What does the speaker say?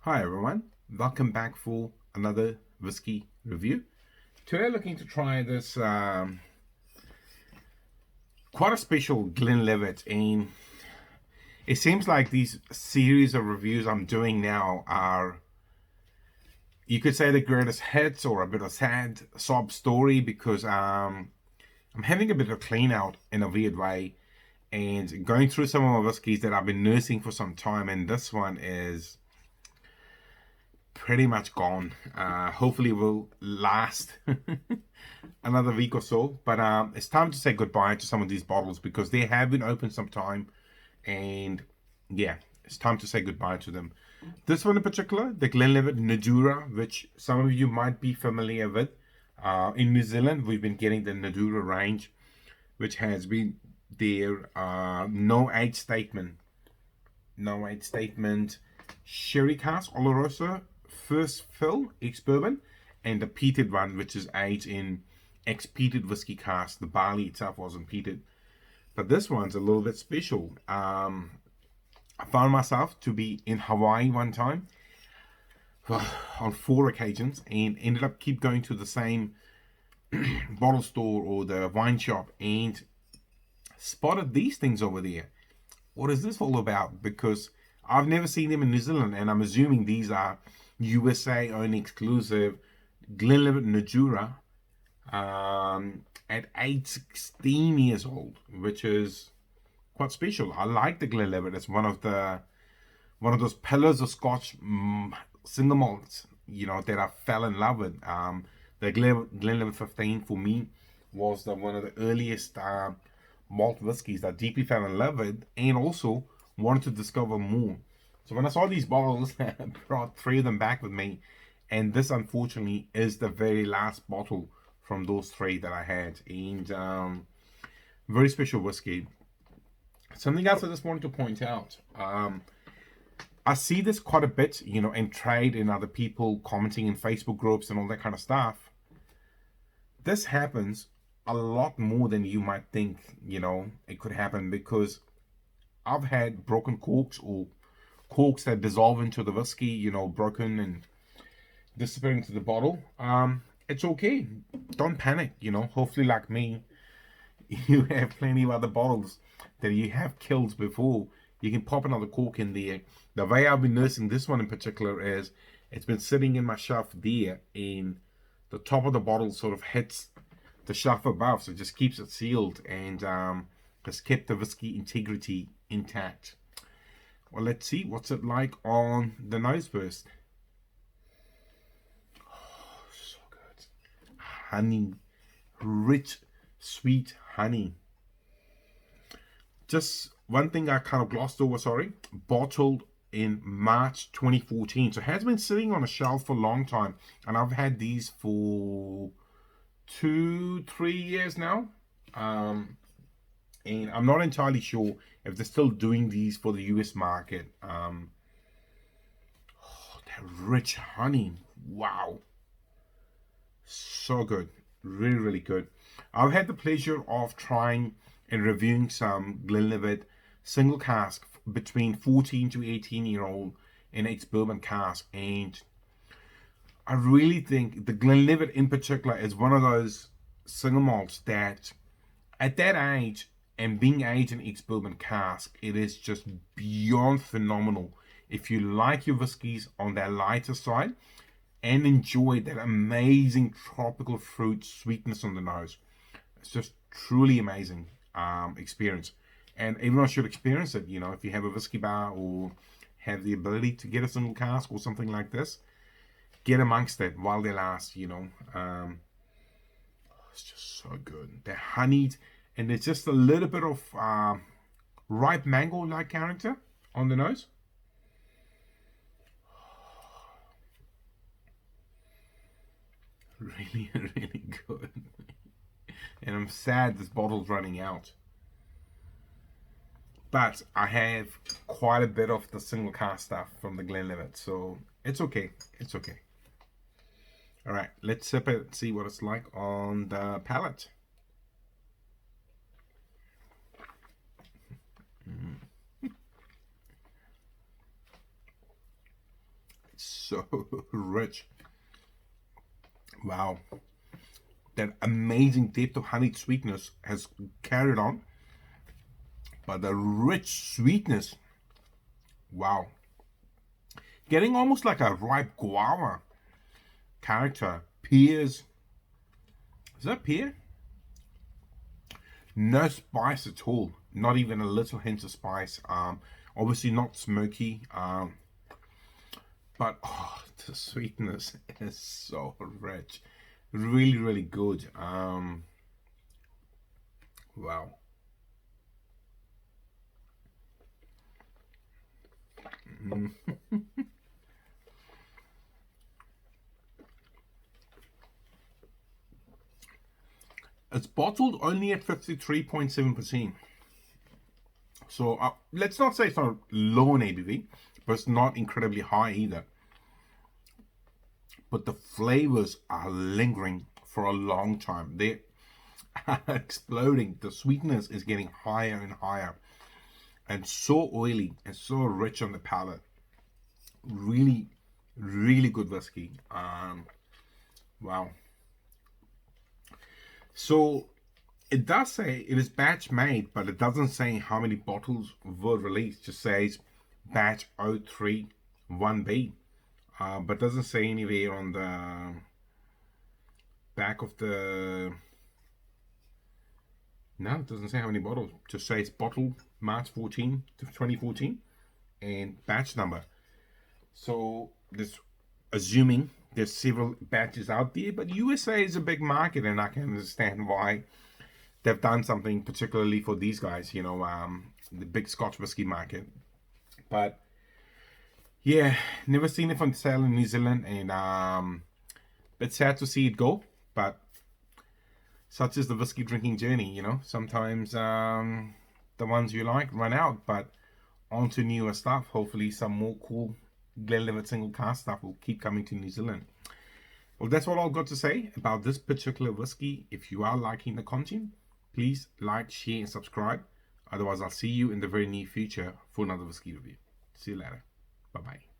Hi everyone, welcome back for another whiskey review. Today looking to try this quite a special Glenlivet, and it seems like these series of reviews I'm doing now are, you could say, the greatest hits or a bit of sad sob story because I'm having a bit of clean out in a weird way and going through some of my whiskeys that I've been nursing for some time, and this one is pretty much gone. Hopefully it will last another week or so, but it's time to say goodbye to some of these bottles because they have been open some time, and yeah, it's time to say goodbye to them. This one in particular, the Glenlivet Nàdurra, which some of you might be familiar with. In New Zealand we've been getting the Nàdurra range, which has been their no age statement sherry cask Oloroso first fill ex-bourbon, and the peated one, which is aged in ex-peated whiskey cask. The barley itself wasn't peated, but this one's a little bit special. I found myself to be in Hawaii one time on 4 occasions, and ended up keep going to the same bottle store or the wine shop and spotted these things over there. What is this all about? Because I've never seen them in New Zealand, and I'm assuming these are USA only exclusive Glenlivet Nàdurra at age 16 years old, which is quite special. I like the Glenlivet. It's one of those pillars of Scotch single malts, that I fell in love with. The Glenlivet 15 for me was one of the earliest malt whiskies that I deeply fell in love with, and also wanted to discover more. So when I saw these bottles, I brought 3 of them back with me, and this unfortunately is the very last bottle from those 3 that I had. And very special whiskey. Something else I just wanted to point out. I see this quite a bit, in trade and other people commenting in Facebook groups and all that kind of stuff. This happens a lot more than you might think, it could happen, because I've had broken corks or corks that dissolve into the whiskey, broken and disappearing into the bottle. It's okay. Don't panic, Hopefully, like me, you have plenty of other bottles that you have killed before. You can pop another cork in there. The way I've been nursing this one in particular is it's been sitting in my shelf there, and the top of the bottle sort of hits the shelf above, so it just keeps it sealed and has kept the whiskey integrity intact. Well, let's see what's it like on the nose first. Oh, so good. Honey, rich, sweet honey. Just one thing I kind of glossed over, bottled in March 2014. So it has been sitting on a shelf for a long time, and I've had these for 2-3 years now. And I'm not entirely sure if they're still doing these for the US market. That rich honey, wow, so good, really, really good. I've had the pleasure of trying and reviewing some Glenlivet single cask between 14 to 18-year-old in ex-bourbon cask, and I really think the Glenlivet in particular is one of those single malts that at that age, and being aged in ex-bourbon cask, it is just beyond phenomenal. If you like your whiskies on that lighter side and enjoy that amazing tropical fruit sweetness on the nose, it's just truly amazing experience. And everyone should experience it. If you have a whiskey bar or have the ability to get a single cask or something like this, get amongst it while they last. It's just so good. They're honeyed, and there's just a little bit of ripe mango-like character on the nose. Really, really good. And I'm sad this bottle's running out. But I have quite a bit of the single cask stuff from the Glenlivet, so it's okay. It's okay. All right, let's sip it and see what it's like on the palate. so rich. Wow. That amazing depth of honeyed sweetness has carried on. But the rich sweetness, wow. Getting almost like a ripe guava character. Pears. Is that pear? No spice at all. Not even a little hint of spice. Obviously not smoky. But oh, the sweetness is so rich. Really, really good. Wow. It's bottled only at 53.7%. So let's not say it's not low in ABV, but it's not incredibly high either. But the flavors are lingering for a long time. They are exploding. The sweetness is getting higher and higher. And so oily and so rich on the palate. Really, really good whiskey. Wow. So it does say it is batch made, but it doesn't say how many bottles were released. It just says batch 031B. But doesn't say anywhere on the back of the... No, it doesn't say how many bottles. It just says bottle March 14, 2014 and batch number. So this, assuming there's several batches out there, but USA is a big market, and I can understand why they've done something particularly for these guys, you know, the big Scotch whiskey market. But yeah, never seen it on sale in New Zealand, and bit sad to see it go, but such is the whiskey drinking journey, you know. Sometimes the ones you like run out, but on to newer stuff. Hopefully some more cool Glenlivet single cask stuff will keep coming to New Zealand. Well, that's all I've got to say about this particular whiskey. If you are liking the content, please like, share and subscribe. Otherwise, I'll see you in the very near future for another whiskey review. See you later. Bye-bye.